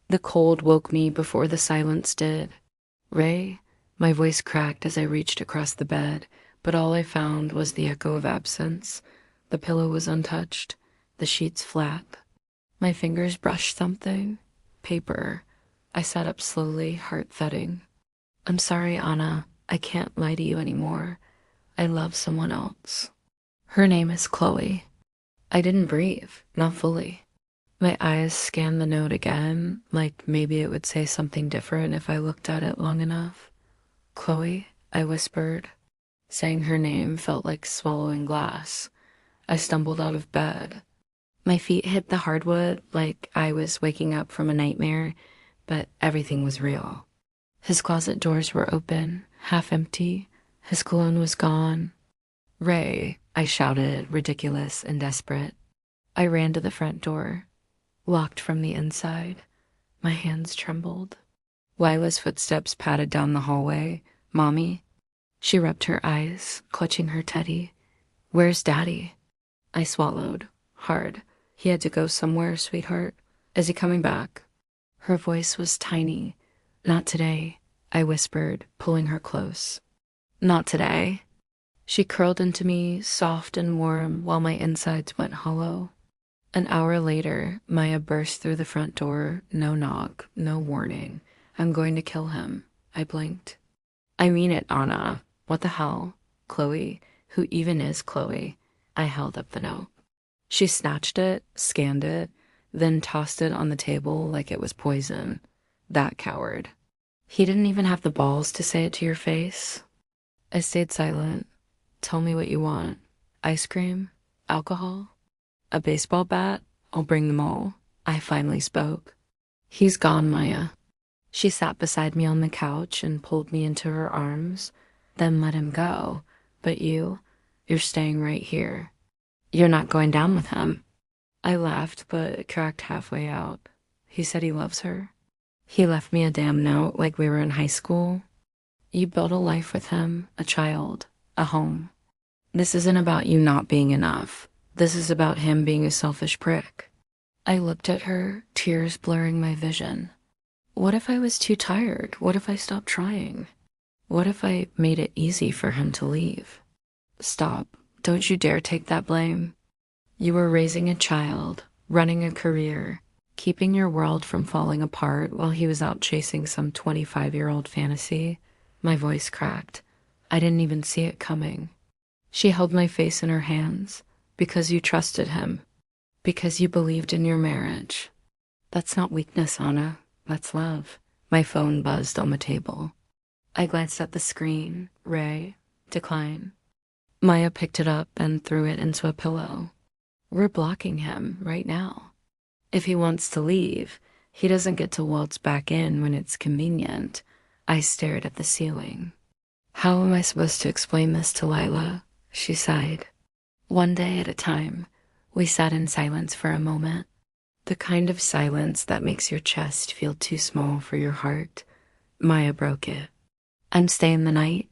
The cold woke me before the silence did. Ray? My voice cracked as I reached across the bed, but all I found was the echo of absence. The pillow was untouched, the sheets flat. My fingers brushed something. Paper. I sat up slowly, heart thudding. I'm sorry, Anna. I can't lie to you anymore. I love someone else. Her name is Chloe. I didn't breathe, not fully. My eyes scanned the note again, like maybe it would say something different if I looked at it long enough. Chloe, I whispered. Saying her name felt like swallowing glass. I stumbled out of bed. My feet hit the hardwood like I was waking up from a nightmare, but everything was real. His closet doors were open, half empty. His cologne was gone. Ray, I shouted, ridiculous and desperate. I ran to the front door, locked from the inside. My hands trembled. Lila's footsteps padded down the hallway. Mommy? She rubbed her eyes, clutching her teddy. Where's Daddy? I swallowed, hard. He had to go somewhere, sweetheart. Is he coming back? Her voice was tiny. Not today, I whispered, pulling her close. Not today. She curled into me, soft and warm, while my insides went hollow. An hour later, Maya burst through the front door, no knock, no warning. I'm going to kill him. I blinked. I mean it, Anna. What the hell? Chloe? Who even is Chloe? I held up the note. She snatched it, scanned it, then tossed it on the table like it was poison. That coward. He didn't even have the balls to say it to your face. I stayed silent. Tell me what you want. Ice cream? Alcohol? A baseball bat? I'll bring them all. I finally spoke. He's gone, Maya. She sat beside me on the couch and pulled me into her arms, then let him go. But you're staying right here. You're not going down with him. I laughed, but cracked halfway out. He said he loves her. He left me a damn note like we were in high school. You built a life with him, a child, a home. This isn't about you not being enough. This is about him being a selfish prick. I looked at her, tears blurring my vision. What if I was too tired? What if I stopped trying? What if I made it easy for him to leave? Stop. Don't you dare take that blame. You were raising a child, running a career, keeping your world from falling apart while he was out chasing some 25-year-old fantasy. My voice cracked. I didn't even see it coming. She held my face in her hands. Because you trusted him. Because you believed in your marriage. That's not weakness, Anna. That's love. My phone buzzed on the table. I glanced at the screen. Ray. Decline. Maya picked it up and threw it into a pillow. We're blocking him right now. If he wants to leave, he doesn't get to waltz back in when it's convenient. I stared at the ceiling. How am I supposed to explain this to Lila? She sighed. One day at a time, we sat in silence for a moment. The kind of silence that makes your chest feel too small for your heart. Maya broke it. I'm staying the night.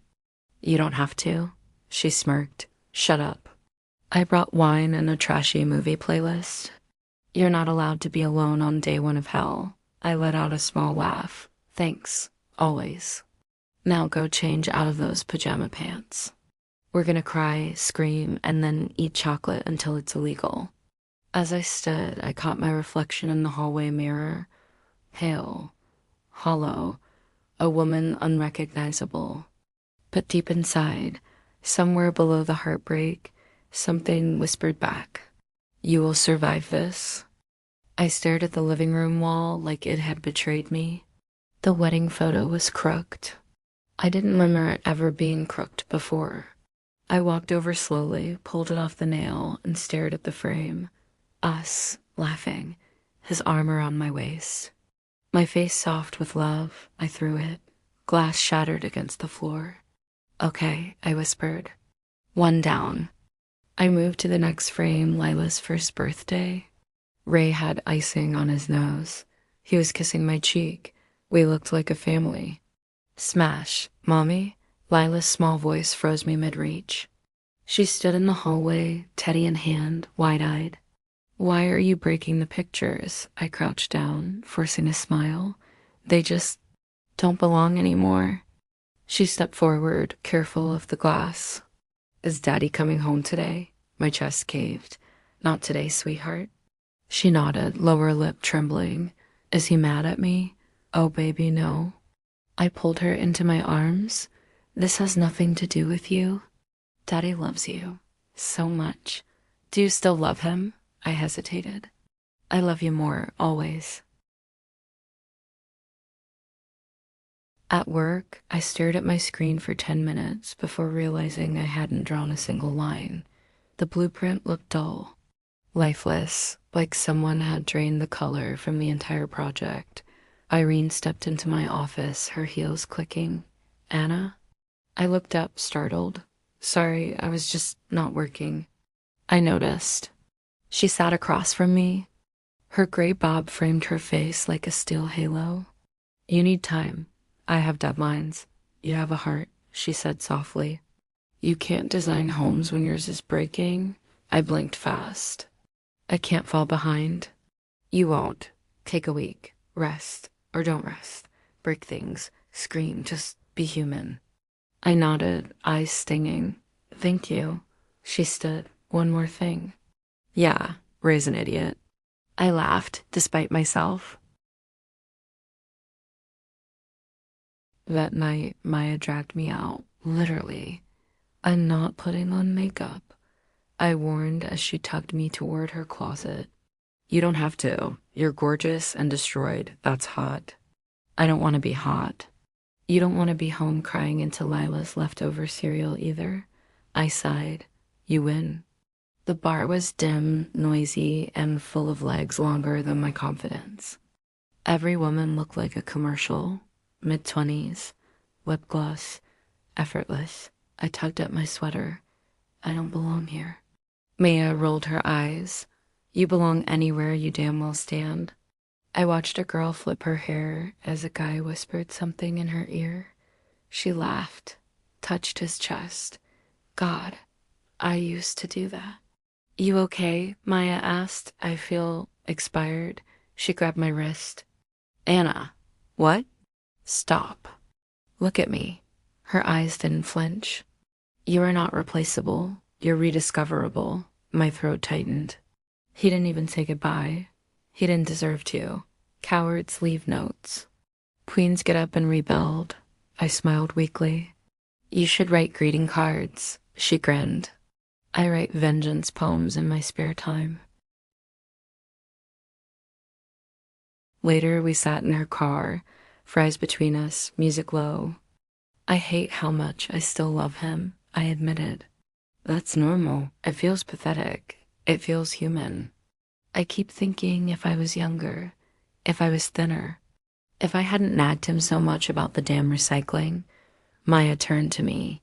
You don't have to. She smirked. Shut up. I brought wine and a trashy movie playlist. You're not allowed to be alone on day one of hell. I let out a small laugh. Thanks. Always. Now go change out of those pajama pants. We're gonna cry, scream, and then eat chocolate until it's illegal. As I stood, I caught my reflection in the hallway mirror. Pale, hollow, a woman unrecognizable. But deep inside, somewhere below the heartbreak, something whispered back. You will survive this. I stared at the living room wall like it had betrayed me. The wedding photo was crooked. I didn't remember it ever being crooked before. I walked over slowly, pulled it off the nail, and stared at the frame. Us, laughing, his arm around my waist. My face soft with love, I threw it. Glass shattered against the floor. Okay, I whispered. One down. I moved to the next frame, Lila's first birthday. Ray had icing on his nose. He was kissing my cheek. We looked like a family. Smash, Mommy? Lila's small voice froze me mid-reach. She stood in the hallway, teddy in hand, wide-eyed. Why are you breaking the pictures? I crouched down, forcing a smile. They just don't belong anymore. She stepped forward, careful of the glass. Is Daddy coming home today? My chest caved. Not today, sweetheart. She nodded, lower lip trembling. Is he mad at me? Oh, baby, no. I pulled her into my arms. This has nothing to do with you. Daddy loves you so much. Do you still love him? I hesitated. I love you more, always. At work, I stared at my screen for 10 minutes before realizing I hadn't drawn a single line. The blueprint looked dull, lifeless, like someone had drained the color from the entire project. Irene stepped into my office, her heels clicking. Anna? I looked up, startled. Sorry, I was just not working. I noticed. She sat across from me. Her gray bob framed her face like a steel halo. You need time. I have deadlines. You have a heart, she said softly. You can't design homes when yours is breaking. I blinked fast. I can't fall behind. You won't. Take a week. Rest. Or don't rest. Break things. Scream. Just be human. I nodded, eyes stinging. Thank you. She stood. One more thing. Yeah, Ray's an idiot. I laughed, despite myself. That night, Maya dragged me out, literally. I'm not putting on makeup, I warned as she tugged me toward her closet. You don't have to. You're gorgeous and destroyed. That's hot. I don't want to be hot. You don't want to be home crying into Lila's leftover cereal either. I sighed. You win. The bar was dim, noisy, and full of legs longer than my confidence. Every woman looked like a commercial. Mid-20s, lip gloss, effortless. I tugged at my sweater. I don't belong here. Maya rolled her eyes. You belong anywhere you damn well stand. I watched a girl flip her hair as a guy whispered something in her ear. She laughed, touched his chest. God, I used to do that. You okay? Maya asked. I feel expired. She grabbed my wrist. Anna. What? Stop. Look at me. Her eyes didn't flinch. You are not replaceable. You're rediscoverable. My throat tightened. He didn't even say goodbye. He didn't deserve to. Cowards leave notes. Queens get up and rebuild. I smiled weakly. You should write greeting cards. She grinned. I write vengeance poems in my spare time. Later, we sat in her car, fries between us, music low. I hate how much I still love him, I admitted. That's normal. It feels pathetic. It feels human. I keep thinking if I was younger, if I was thinner, if I hadn't nagged him so much about the damn recycling. Maya turned to me.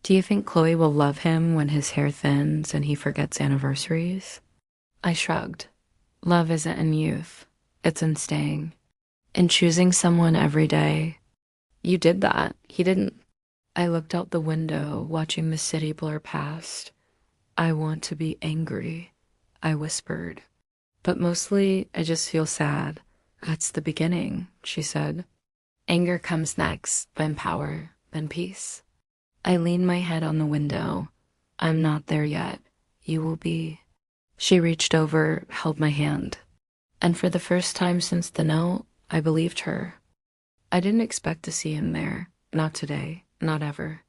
Do you think Chloe will love him when his hair thins and he forgets anniversaries? I shrugged. Love isn't in youth. It's in staying. In choosing someone every day. You did that. He didn't. I looked out the window, watching the city blur past. I want to be angry, I whispered. But mostly, I just feel sad. That's the beginning, she said. Anger comes next, then power, then peace. I leaned my head on the window. I'm not there yet. You will be. She reached over, held my hand. And for the first time since the note, I believed her. I didn't expect to see him there. Not today. Not ever.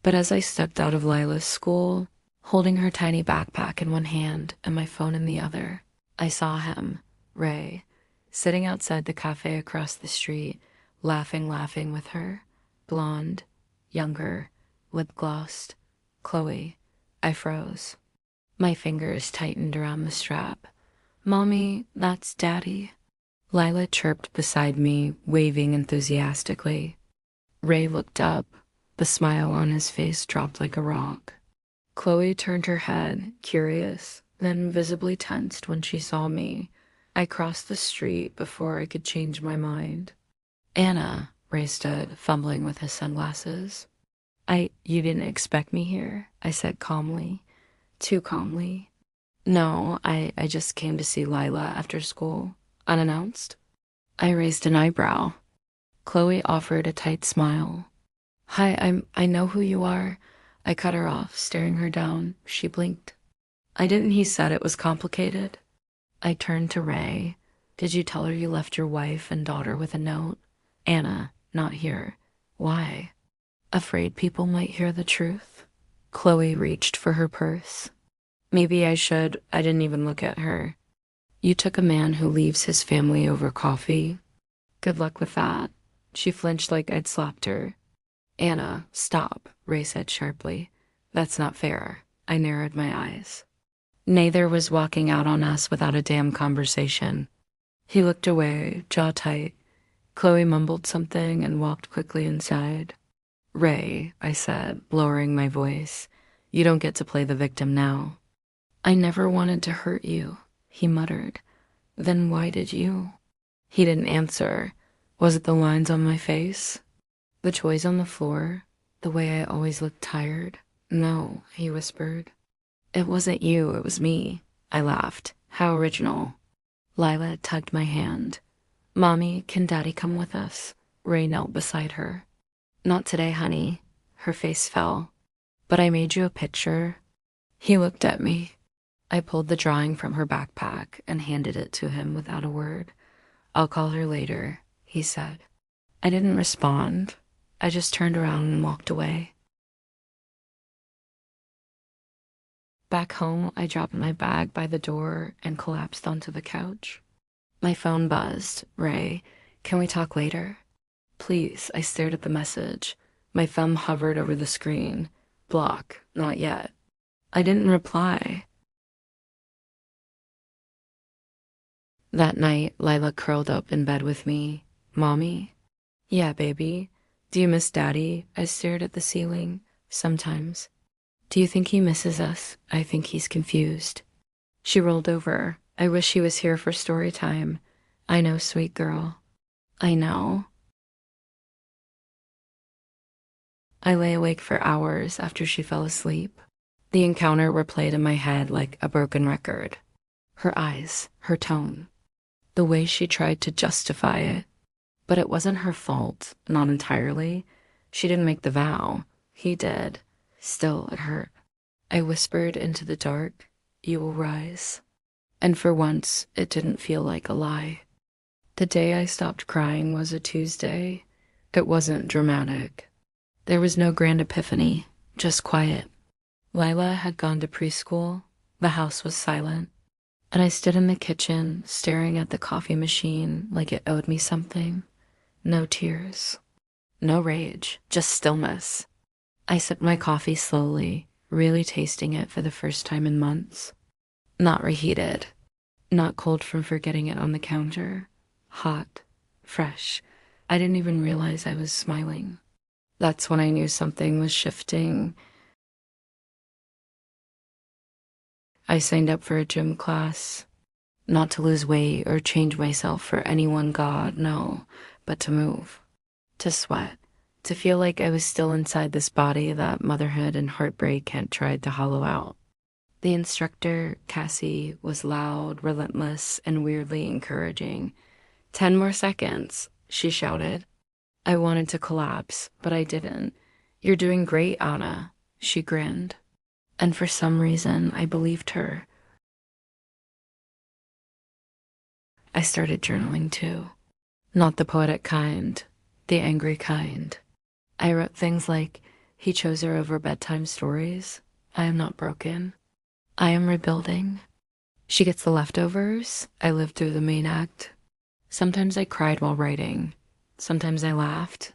But as I stepped out of Lila's school, holding her tiny backpack in one hand and my phone in the other, I saw him, Ray, sitting outside the cafe across the street, laughing with her. Blonde, younger, lip-glossed. Chloe. I froze. My fingers tightened around the strap. Mommy, that's Daddy. Lila chirped beside me, waving enthusiastically. Ray looked up. The smile on his face dropped like a rock. Chloe turned her head, curious, then visibly tensed when she saw me. I crossed the street before I could change my mind. Anna, Ray stood, fumbling with his sunglasses. You didn't expect me here, I said calmly. Too calmly. No, I just came to see Lila after school, unannounced. I raised an eyebrow. Chloe offered a tight smile. Hi, I know who you are. I cut her off, staring her down. She blinked. I didn't he said it was complicated. I turned to Ray. Did you tell her you left your wife and daughter with a note? Anna, not here. Why? Afraid people might hear the truth. Chloe reached for her purse. Maybe I should. I didn't even look at her. You took a man who leaves his family over coffee. Good luck with that. She flinched like I'd slapped her. Anna, stop, Ray said sharply. That's not fair. I narrowed my eyes. Neither was walking out on us without a damn conversation. He looked away, jaw tight. Chloe mumbled something and walked quickly inside. Ray, I said, lowering my voice, you don't get to play the victim now. I never wanted to hurt you, he muttered. Then why did you? He didn't answer. Was it the lines on my face? The toys on the floor? The way I always looked tired? No, he whispered. It wasn't you, it was me. I laughed. How original. Lila tugged my hand. Mommy, can Daddy come with us? Ray knelt beside her. Not today, honey. Her face fell. But I made you a picture. He looked at me. I pulled the drawing from her backpack and handed it to him without a word. I'll call her later, he said. I didn't respond. I just turned around and walked away. Back home, I dropped my bag by the door and collapsed onto the couch. My phone buzzed. Ray, can we talk later? Please, I stared at the message. My thumb hovered over the screen. Block, not yet. I didn't reply. That night, Lila curled up in bed with me. Mommy? Yeah, baby. Do you miss Daddy? I stared at the ceiling. Sometimes. Do you think he misses us? I think he's confused. She rolled over. I wish he was here for story time. I know, sweet girl. I know. I lay awake for hours after she fell asleep. The encounter replayed in my head like a broken record. Her eyes, her tone, the way she tried to justify it. But it wasn't her fault, not entirely. She didn't make the vow. He did. Still, it hurt. I whispered into the dark, you will rise. And for once, it didn't feel like a lie. The day I stopped crying was a Tuesday. It wasn't dramatic. There was no grand epiphany, just quiet. Lila had gone to preschool. The house was silent. And I stood in the kitchen, staring at the coffee machine like it owed me something. No tears. No rage, just stillness. I sipped my coffee slowly, really tasting it for the first time in months. Not reheated. Not cold from forgetting it on the counter. Hot. Fresh. I didn't even realize I was smiling. That's when I knew something was shifting. I signed up for a gym class. Not to lose weight or change myself for any one god, no, but to move. To sweat. To feel like I was still inside this body that motherhood and heartbreak had tried to hollow out. The instructor, Cassie, was loud, relentless, and weirdly encouraging. 10 more seconds, she shouted. I wanted to collapse, but I didn't. You're doing great, Anna, she grinned. And for some reason, I believed her. I started journaling too. Not the poetic kind, the angry kind. I wrote things like, he chose her over bedtime stories. I am not broken. I am rebuilding. She gets the leftovers. I lived through the main act. Sometimes I cried while writing. Sometimes I laughed.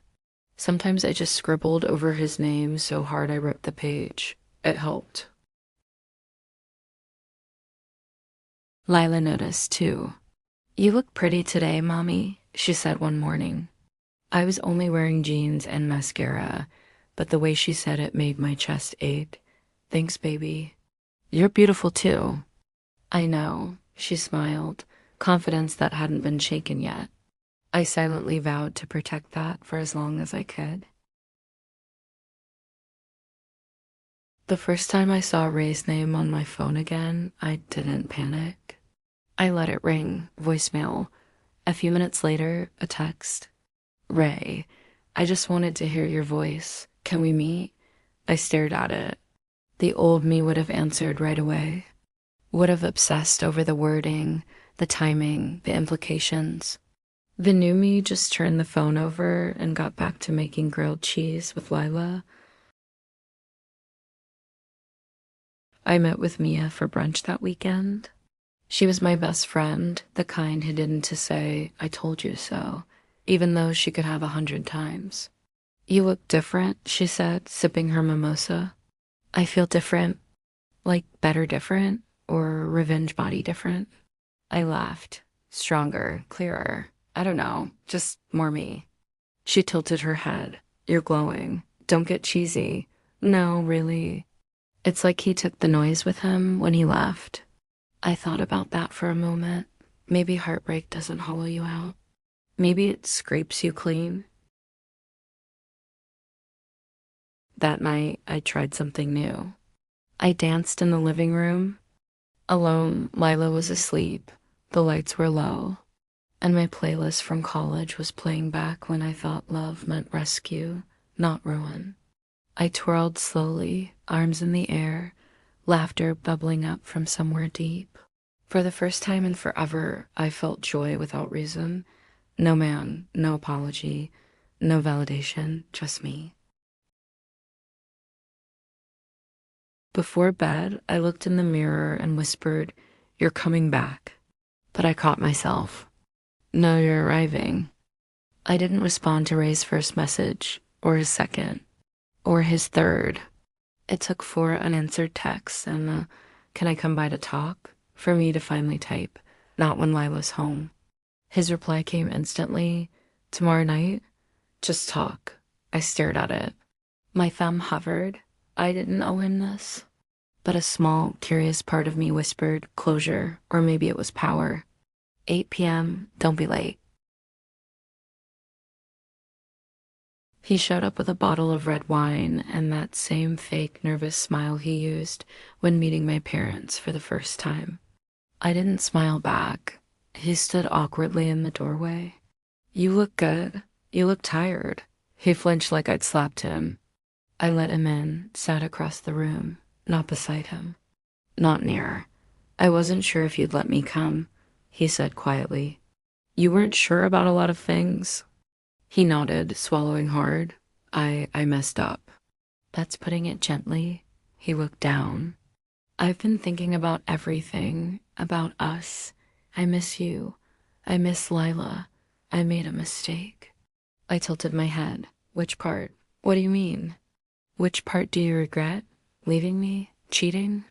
Sometimes I just scribbled over his name so hard I ripped the page. It helped. Lila noticed, too. You look pretty today, Mommy, she said one morning. I was only wearing jeans and mascara, but the way she said it made my chest ache. Thanks, baby. You're beautiful, too. I know, she smiled, confidence that hadn't been shaken yet. I silently vowed to protect that for as long as I could. The first time I saw Ray's name on my phone again, I didn't panic. I let it ring, voicemail. A few minutes later, a text. Ray, I just wanted to hear your voice. Can we meet? I stared at it. The old me would have answered right away. Would have obsessed over the wording, the timing, the implications. The new me just turned the phone over and got back to making grilled cheese with Lila. I met with Mia for brunch that weekend. She was my best friend, the kind who didn't to say, I told you so, even though she could have 100 times. You look different, she said, sipping her mimosa. I feel different, like better different, or revenge body different. I laughed. Stronger, clearer. I don't know, just more me. She tilted her head. You're glowing. Don't get cheesy. No, really. It's like he took the noise with him when he left. I thought about that for a moment. Maybe heartbreak doesn't hollow you out. Maybe it scrapes you clean. That night, I tried something new. I danced in the living room. Alone, Lila was asleep. The lights were low. And my playlist from college was playing back when I thought love meant rescue, not ruin. I twirled slowly, arms in the air, laughter bubbling up from somewhere deep. For the first time in forever, I felt joy without reason. No man, no apology, no validation, just me. Before bed, I looked in the mirror and whispered, You're coming back. But I caught myself. No, you're arriving. I didn't respond to Ray's first message, or his second, or his third. It took 4 unanswered texts and can I come by to talk? For me to finally type, not when Lila's home. His reply came instantly. Tomorrow night? Just talk. I stared at it. My thumb hovered. I didn't owe him this. But a small, curious part of me whispered closure, or maybe it was power. 8 p.m., don't be late. He showed up with a bottle of red wine and that same fake nervous smile he used when meeting my parents for the first time. I didn't smile back. He stood awkwardly in the doorway. You look good. You look tired. He flinched like I'd slapped him. I let him in, sat across the room, not beside him. Not near. I wasn't sure if you'd let me come, he said quietly. You weren't sure about a lot of things. He nodded, swallowing hard. I messed up. That's putting it gently. He looked down. I've been thinking about everything, about us. I miss you. I miss Lila. I made a mistake. I tilted my head. Which part? What do you mean? Which part do you regret? Leaving me? Cheating?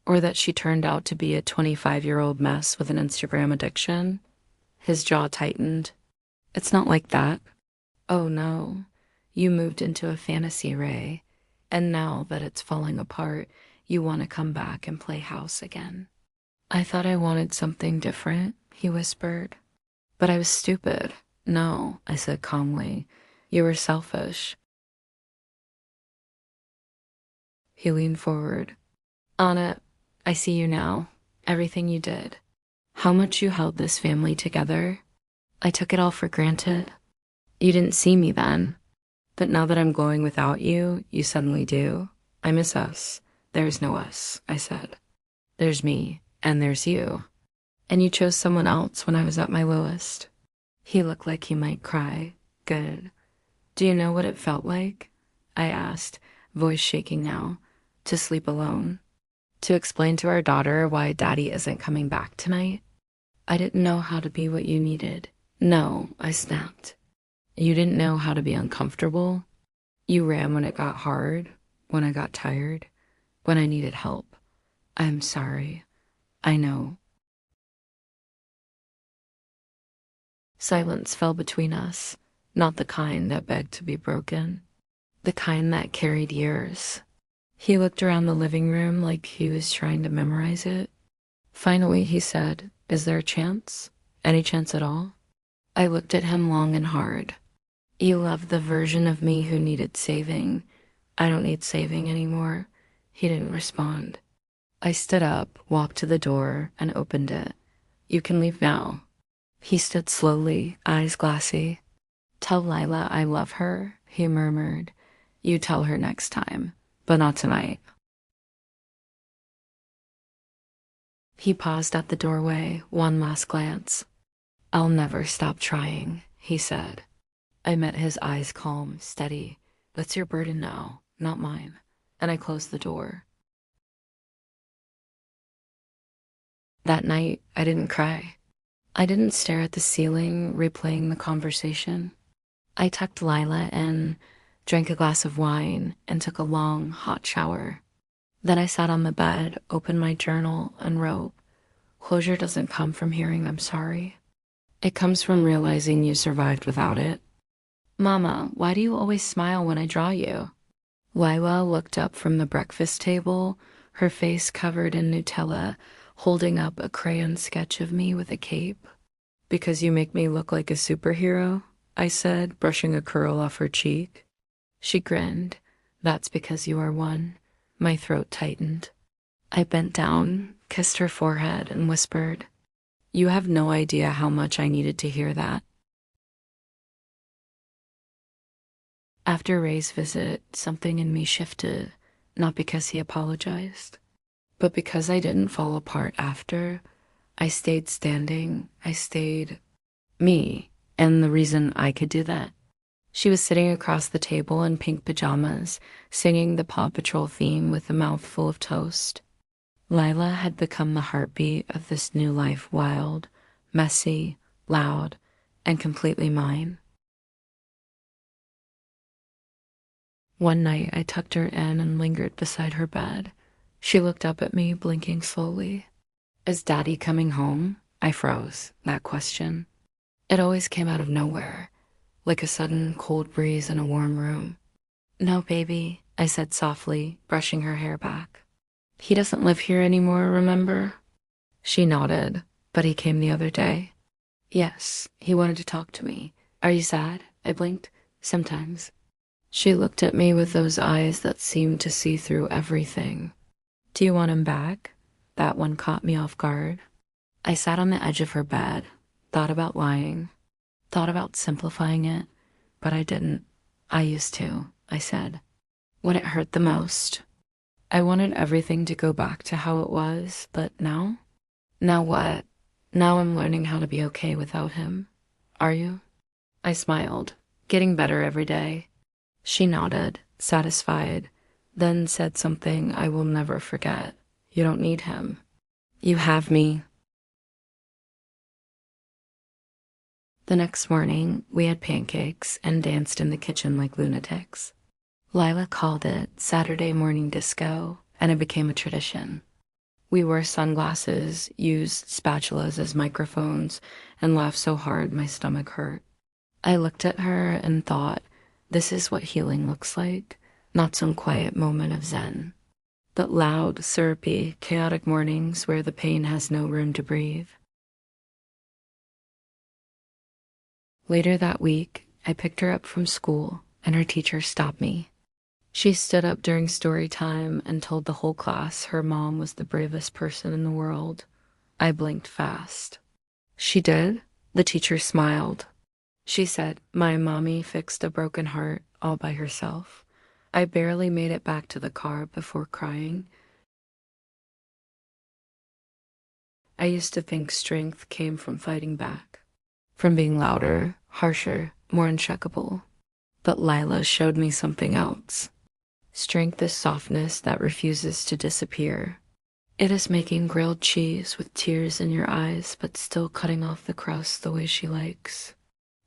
Or that she turned out to be a 25-year-old mess with an Instagram addiction? His jaw tightened. It's not like that. Oh no. You moved into a fantasy, Ray. And now that it's falling apart, you want to come back and play house again. I thought I wanted something different, he whispered. But I was stupid. No, I said calmly. You were selfish. He leaned forward. Anna, I see you now. Everything you did. How much you held this family together. I took it all for granted. You didn't see me then. But now that I'm glowing without you, you suddenly do. I miss us. There's no us, I said. There's me, and there's you. And you chose someone else when I was at my lowest. He looked like he might cry. Good. Do you know what it felt like? I asked, voice shaking now. To sleep alone. To explain to our daughter why Daddy isn't coming back tonight. I didn't know how to be what you needed. No, I snapped. You didn't know how to be uncomfortable. You ran when it got hard, when I got tired, when I needed help. I'm sorry. I know. Silence fell between us, not the kind that begged to be broken, the kind that carried years. He looked around the living room like he was trying to memorize it. Finally, he said, Is there a chance? Any chance at all? I looked at him long and hard. You love the version of me who needed saving. I don't need saving anymore. He didn't respond. I stood up, walked to the door, and opened it. You can leave now. He stood slowly, eyes glassy. Tell Lila I love her, he murmured. You tell her next time, but not tonight. He paused at the doorway, one last glance. I'll never stop trying, he said. I met his eyes calm, steady. That's your burden now, not mine. And I closed the door. That night, I didn't cry. I didn't stare at the ceiling, replaying the conversation. I tucked Lila in, drank a glass of wine, and took a long, hot shower. Then I sat on the bed, opened my journal, and wrote, Closure doesn't come from hearing I'm sorry. It comes from realizing you survived without it. Mama, why do you always smile when I draw you? Lila looked up from the breakfast table, her face covered in Nutella, holding up a crayon sketch of me with a cape. Because you make me look like a superhero, I said, brushing a curl off her cheek. She grinned. That's because you are one. My throat tightened. I bent down, kissed her forehead, and whispered, You have no idea how much I needed to hear that. After Ray's visit, something in me shifted, not because he apologized, but because I didn't fall apart after. I stayed standing. I stayed me, and the reason I could do that. She was sitting across the table in pink pajamas, singing the Paw Patrol theme with a mouthful of toast. Lila had become the heartbeat of this new life, wild, messy, loud, and completely mine. One night, I tucked her in and lingered beside her bed. She looked up at me, blinking slowly. Is Daddy coming home? I froze, that question. It always came out of nowhere, like a sudden cold breeze in a warm room. No, baby, I said softly, brushing her hair back. He doesn't live here anymore, remember? She nodded, but he came the other day. Yes, he wanted to talk to me. Are you sad? I blinked. Sometimes. She looked at me with those eyes that seemed to see through everything. Do you want him back? That one caught me off guard. I sat on the edge of her bed, thought about lying, thought about simplifying it, but I didn't. I used to, I said, when it hurt the most. I wanted everything to go back to how it was, but now? Now what? Now I'm learning how to be okay without him. Are you? I smiled, getting better every day. She nodded, satisfied, then said something I will never forget. You don't need him. You have me. The next morning, we had pancakes and danced in the kitchen like lunatics. Lila called it Saturday morning disco, and it became a tradition. We wore sunglasses, used spatulas as microphones, and laughed so hard my stomach hurt. I looked at her and thought, this is what healing looks like, not some quiet moment of zen, but loud, syrupy, chaotic mornings where the pain has no room to breathe. Later that week, I picked her up from school, and her teacher stopped me. She stood up during story time and told the whole class her mom was the bravest person in the world. I blinked fast. She did? The teacher smiled. She said, my mommy fixed a broken heart all by herself. I barely made it back to the car before crying. I used to think strength came from fighting back, from being louder, harsher, more uncheckable. But Lila showed me something else. Strength is softness that refuses to disappear. It is making grilled cheese with tears in your eyes, but still cutting off the crust the way she likes.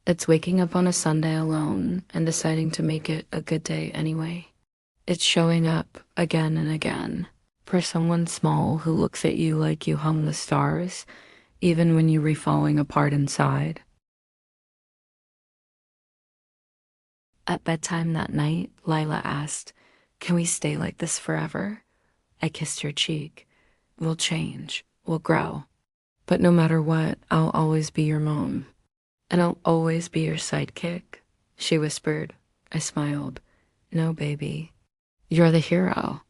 It's waking up on a Sunday alone and deciding to make it a good day anyway. It's showing up again and again for someone small who looks at you like you hung the stars, even when you're falling apart inside. At bedtime that night, Lila asked, can we stay like this forever? I kissed her cheek. We'll change. We'll grow. But no matter what, I'll always be your mom. And I'll always be your sidekick, she whispered. I smiled. No, baby. You're the hero.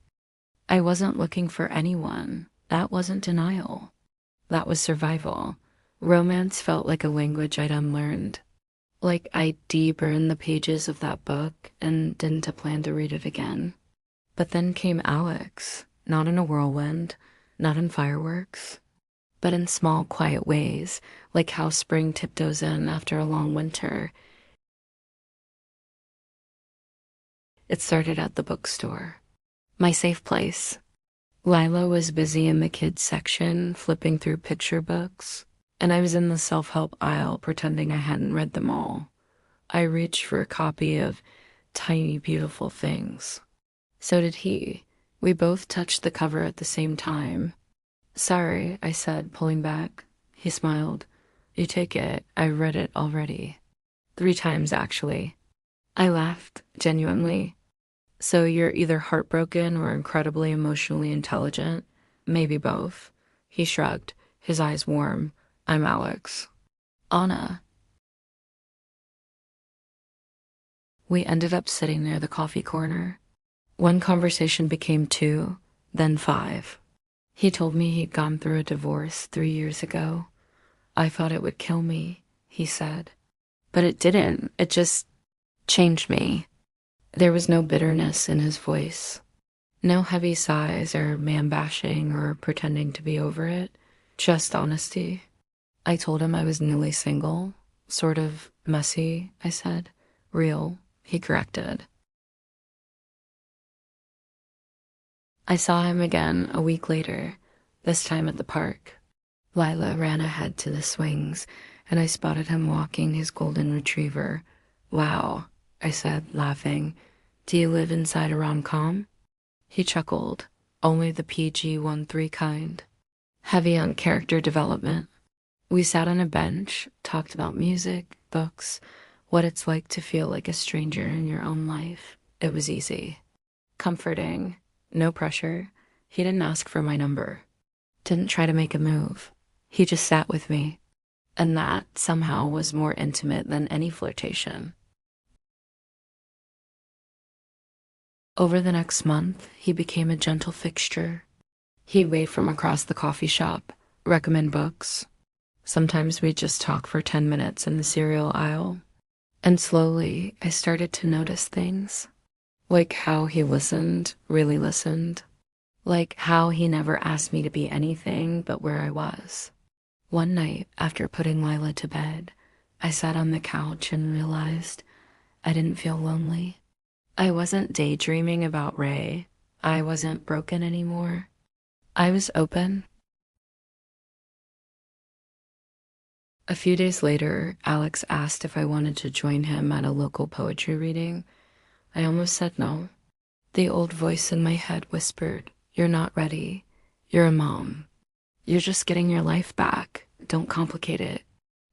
I wasn't looking for anyone. That wasn't denial. That was survival. Romance felt like a language I'd unlearned. Like I'd deburned the pages of that book and didn't plan to read it again. But then came Alex, not in a whirlwind, not in fireworks, but in small, quiet ways, like how spring tiptoes in after a long winter. It started at the bookstore, my safe place. Lila was busy in the kids section, flipping through picture books, and I was in the self-help aisle pretending I hadn't read them all. I reached for a copy of Tiny Beautiful Things. So did he. We both touched the cover at the same time. Sorry, I said, pulling back. He smiled. You take it. I read it already. 3 times, actually. I laughed, genuinely. So you're either heartbroken or incredibly emotionally intelligent? Maybe both. He shrugged, his eyes warm. I'm Alex. Anna. We ended up sitting near the coffee corner. One conversation became 2, then 5. He told me he'd gone through a divorce 3 years ago. I thought it would kill me, he said. But it didn't. It just changed me. There was no bitterness in his voice. No heavy sighs or man-bashing or pretending to be over it. Just honesty. I told him I was newly single. Sort of messy, I said. Real, he corrected. I saw him again a week later, this time at the park. Lila ran ahead to the swings, and I spotted him walking his golden retriever. Wow, I said, laughing. Do you live inside a rom-com? He chuckled. Only the PG-13 kind. Heavy on character development. We sat on a bench, talked about music, books, what it's like to feel like a stranger in your own life. It was easy. Comforting. No pressure. He didn't ask for my number. Didn't try to make a move. He just sat with me. And that, somehow, was more intimate than any flirtation. Over the next month, he became a gentle fixture. He'd wave from across the coffee shop, recommend books. Sometimes we'd just talk for 10 minutes in the cereal aisle. And slowly, I started to notice things. Like how he listened, really listened. Like how he never asked me to be anything but where I was. One night, after putting Lila to bed, I sat on the couch and realized I didn't feel lonely. I wasn't daydreaming about Ray. I wasn't broken anymore. I was open. A few days later, Alex asked if I wanted to join him at a local poetry reading. I almost said no. The old voice in my head whispered, "You're not ready. You're a mom. You're just getting your life back. Don't complicate it."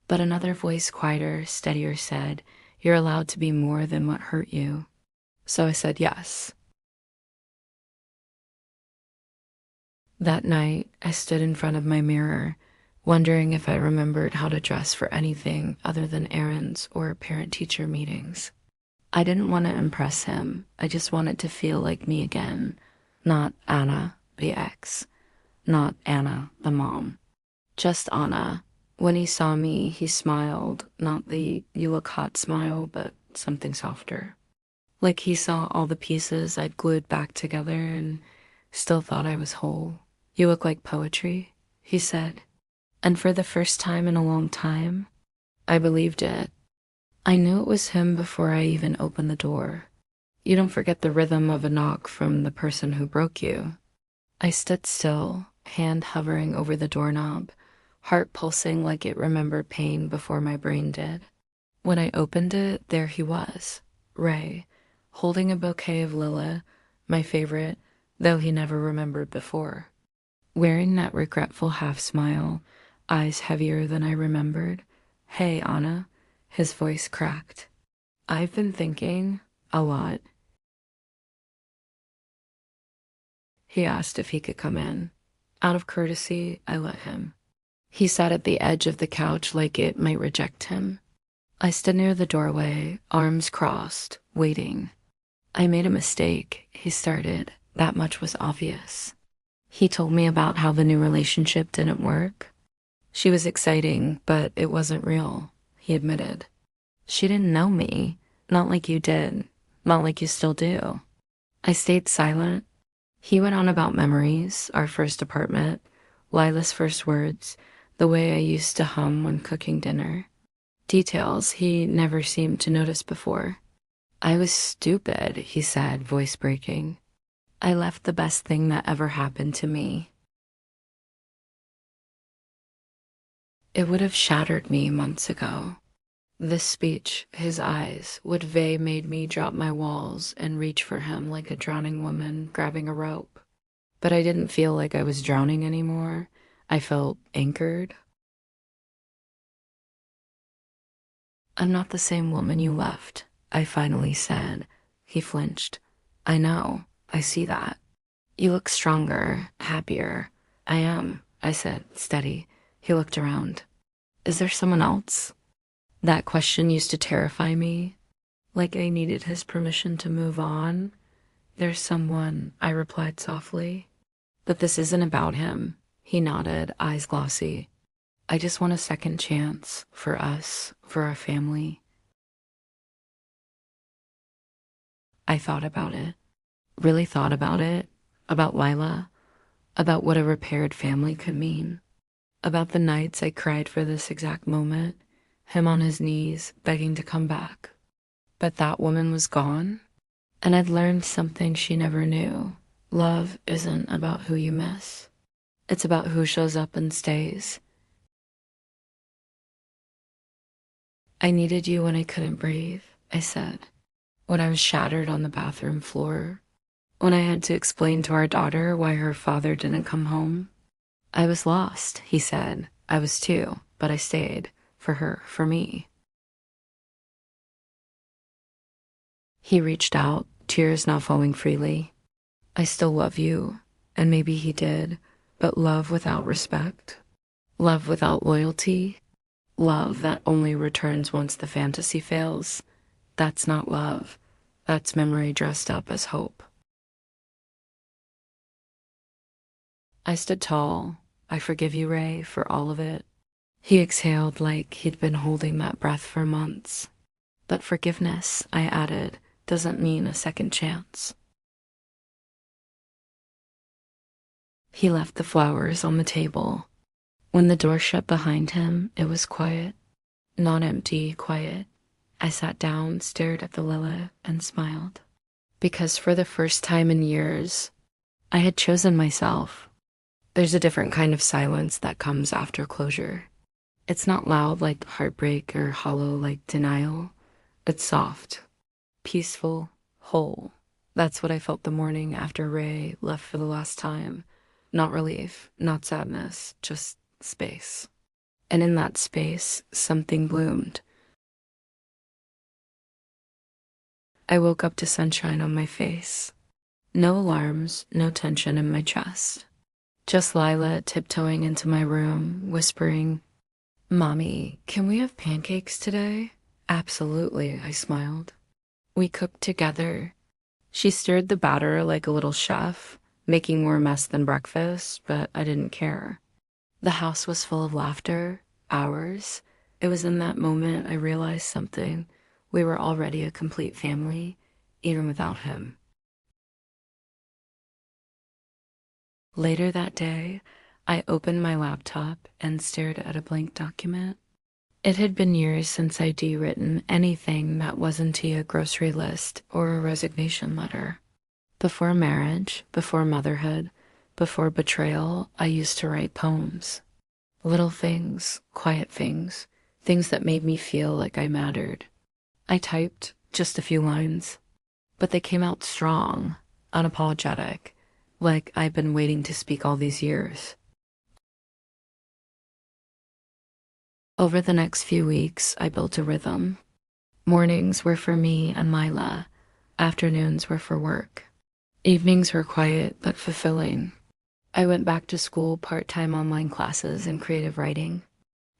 But another voice, quieter, steadier, said, "You're allowed to be more than what hurt you." So I said yes. That night, I stood in front of my mirror, wondering if I remembered how to dress for anything other than errands or parent-teacher meetings. I didn't want to impress him. I just wanted to feel like me again. Not Anna, the ex. Not Anna, the mom. Just Anna. When he saw me, he smiled. Not the "you look hot" smile, but something softer. Like he saw all the pieces I'd glued back together and still thought I was whole. "You look like poetry," he said. And for the first time in a long time, I believed it. I knew it was him before I even opened the door. You don't forget the rhythm of a knock from the person who broke you. I stood still, hand hovering over the doorknob, heart pulsing like it remembered pain before my brain did. When I opened it, there he was, Ray, holding a bouquet of lilac, my favorite, though he never remembered before. Wearing that regretful half-smile, eyes heavier than I remembered. "Hey, Anna." His voice cracked. "I've been thinking a lot." He asked if he could come in. Out of courtesy, I let him. He sat at the edge of the couch like it might reject him. I stood near the doorway, arms crossed, waiting. "I made a mistake," he started, That much was obvious. He told me about how the new relationship didn't work. She was exciting, but it wasn't real, he admitted. She didn't know me, not like you did, not like you still do. I stayed silent. He went on about memories, our first apartment, Lila's first words, the way I used to hum when cooking dinner. Details he never seemed to notice before. I was stupid, he said, voice breaking. I left the best thing that ever happened to me. It would have shattered me months ago. This speech, his eyes, would have made me drop my walls and reach for him like a drowning woman grabbing a rope. But I didn't feel like I was drowning anymore. I felt anchored. I'm not the same woman you left, I finally said. He flinched. I know. I see that. You look stronger, happier. I am, I said, steady. He looked around. Is there someone else? That question used to terrify me, like I needed his permission to move on. There's someone, I replied softly. But this isn't about him. He nodded, eyes glossy. I just want a second chance for us, for our family. I thought about it, really thought about Lila, about what a repaired family could mean, about the nights I cried for this exact moment, him on his knees, begging to come back. But that woman was gone, and I'd learned something she never knew. Love isn't about who you miss. It's about who shows up and stays. I needed you when I couldn't breathe, I said, when I was shattered on the bathroom floor, when I had to explain to our daughter why her father didn't come home. I was lost, he said. I was too, but I stayed. For her, for me. He reached out, tears now falling freely. I still love you, and maybe he did, but love without respect, love without loyalty, love that only returns once the fantasy fails. That's not love. That's memory dressed up as hope. I stood tall. I forgive you, Ray, for all of it. He exhaled like he'd been holding that breath for months. But forgiveness, I added, doesn't mean a second chance. He left the flowers on the table. When the door shut behind him, it was quiet. Not empty, quiet. I sat down, stared at the lily, and smiled. Because for the first time in years, I had chosen myself. There's a different kind of silence that comes after closure. It's not loud like heartbreak or hollow like denial. It's soft, peaceful, whole. That's what I felt the morning after Ray left for the last time. Not relief, not sadness, just space. And in that space, something bloomed. I woke up to sunshine on my face. No alarms, no tension in my chest. Just Lila tiptoeing into my room, whispering, Mommy, can we have pancakes today? Absolutely, I smiled. We cooked together. She stirred the batter like a little chef, making more mess than breakfast, but I didn't care. The house was full of laughter, ours. It was in that moment I realized something. We were already a complete family, even without him. Later that day, I opened my laptop and stared at a blank document. It had been years since I'd written anything that wasn't a grocery list or a resignation letter. Before marriage, before motherhood, before betrayal, I used to write poems. Little things, quiet things, things that made me feel like I mattered. I typed just a few lines, but they came out strong, unapologetic, like I'd been waiting to speak all these years. Over the next few weeks, I built a rhythm. Mornings were for me and Mila. Afternoons were for work. Evenings were quiet but fulfilling. I went back to school part-time online classes in creative writing.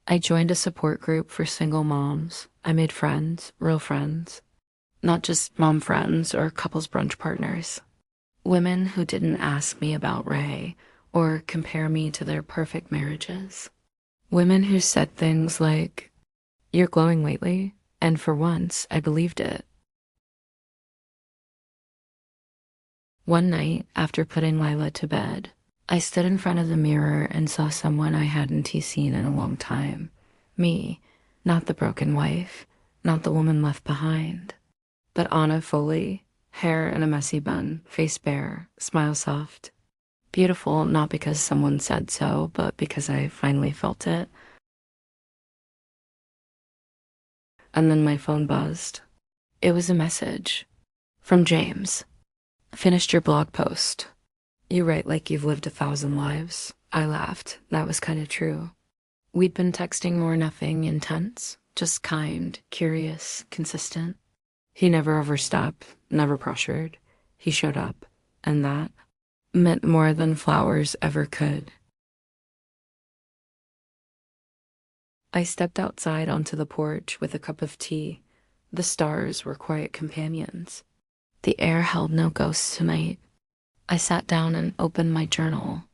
I joined a support group for single moms. I made friends, real friends. Not just mom friends or couples brunch partners. Women who didn't ask me about Ray or compare me to their perfect marriages. Women who said things like, "You're glowing lately," and for once, I believed it. One night, after putting Lila to bed, I stood in front of the mirror and saw someone I hadn't seen in a long time. Me, not the broken wife, not the woman left behind, but Anna Foley, hair in a messy bun, face bare, smile soft. Beautiful, not because someone said so, but because I finally felt it. And then my phone buzzed. It was a message from James. "Finished your blog post. You write like you've lived 1,000 lives." I laughed. That was kind of true. We'd been texting more, nothing intense, just kind, curious, consistent. He never overstepped, never pressured. He showed up, and that meant more than flowers ever could. I stepped outside onto the porch with a cup of tea. The stars were quiet companions. The air held no ghosts tonight. I sat down and opened my journal,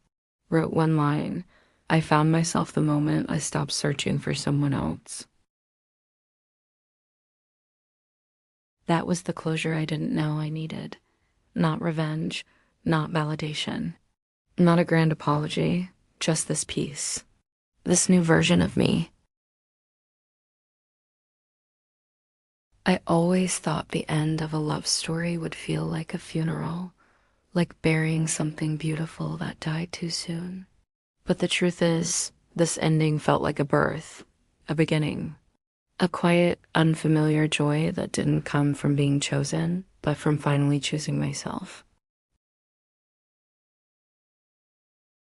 wrote one line. I found myself the moment I stopped searching for someone else. That was the closure I didn't know I needed. Not revenge, not validation, not a grand apology, just this peace, this new version of me. I always thought the end of a love story would feel like a funeral, like burying something beautiful that died too soon. But the truth is, this ending felt like a birth, a beginning, a quiet, unfamiliar joy that didn't come from being chosen, but from finally choosing myself.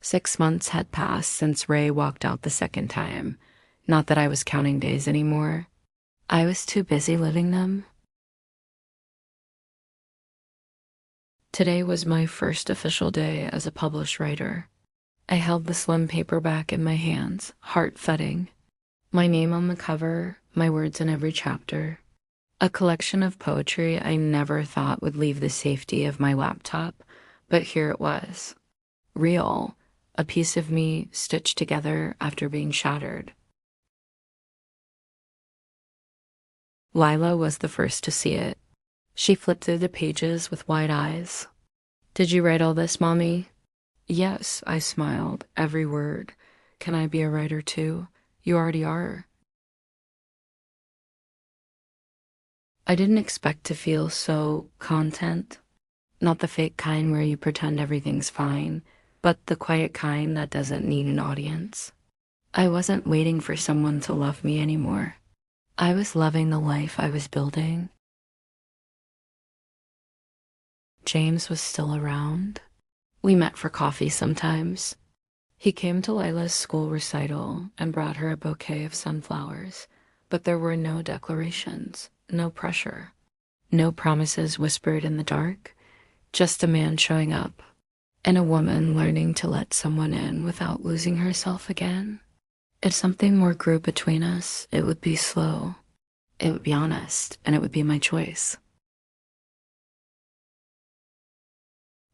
6 months had passed since Ray walked out the second time. Not that I was counting days anymore. I was too busy living them. Today was my first official day as a published writer. I held the slim paperback in my hands, heart thudding. My name on the cover, my words in every chapter. A collection of poetry I never thought would leave the safety of my laptop, but here it was. Real, a piece of me stitched together after being shattered. Lila was the first to see it. She flipped through the pages with wide eyes. "Did you write all this, Mommy?" "Yes," I smiled, every word. "Can I be a writer too?" "You already are." I didn't expect to feel so content. Not the fake kind where you pretend everything's fine, but the quiet kind that doesn't need an audience. I wasn't waiting for someone to love me anymore. I was loving the life I was building. James was still around. We met for coffee sometimes. He came to Lila's school recital and brought her a bouquet of sunflowers, but there were no declarations, no pressure, no promises whispered in the dark, just a man showing up and a woman learning to let someone in without losing herself again. If something more grew between us, it would be slow, it would be honest, and it would be my choice.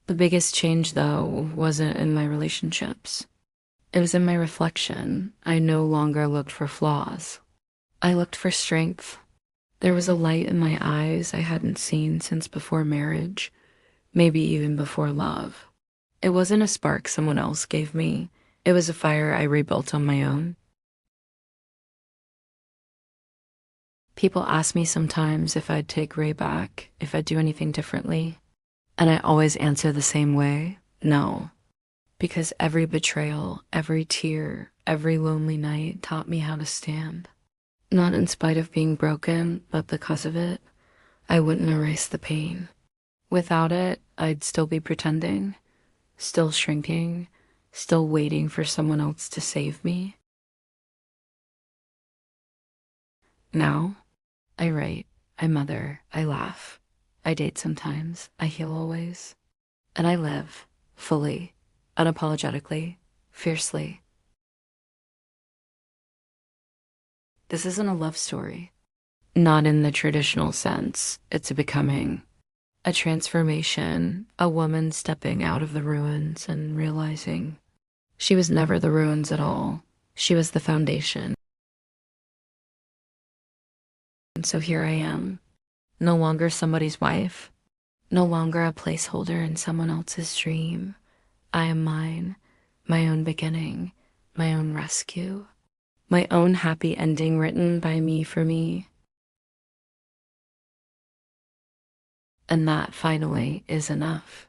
The biggest change, though, wasn't in my relationships. It was in my reflection. I no longer looked for flaws. I looked for strength. There was a light in my eyes I hadn't seen since before marriage, maybe even before love. It wasn't a spark someone else gave me. It was a fire I rebuilt on my own. People ask me sometimes if I'd take Ray back, if I'd do anything differently. And I always answer the same way, no. Because every betrayal, every tear, every lonely night taught me how to stand. Not in spite of being broken, but because of it. I wouldn't erase the pain. Without it, I'd still be pretending, still shrinking, still waiting for someone else to save me. Now, I write, I mother, I laugh, I date sometimes, I heal always, and I live, fully, unapologetically, fiercely. This isn't a love story. Not in the traditional sense. It's a becoming. A transformation, a woman stepping out of the ruins and realizing she was never the ruins at all. She was the foundation. And so here I am, no longer somebody's wife, no longer a placeholder in someone else's dream. I am mine, my own beginning, my own rescue, my own happy ending written by me for me. And that finally is enough.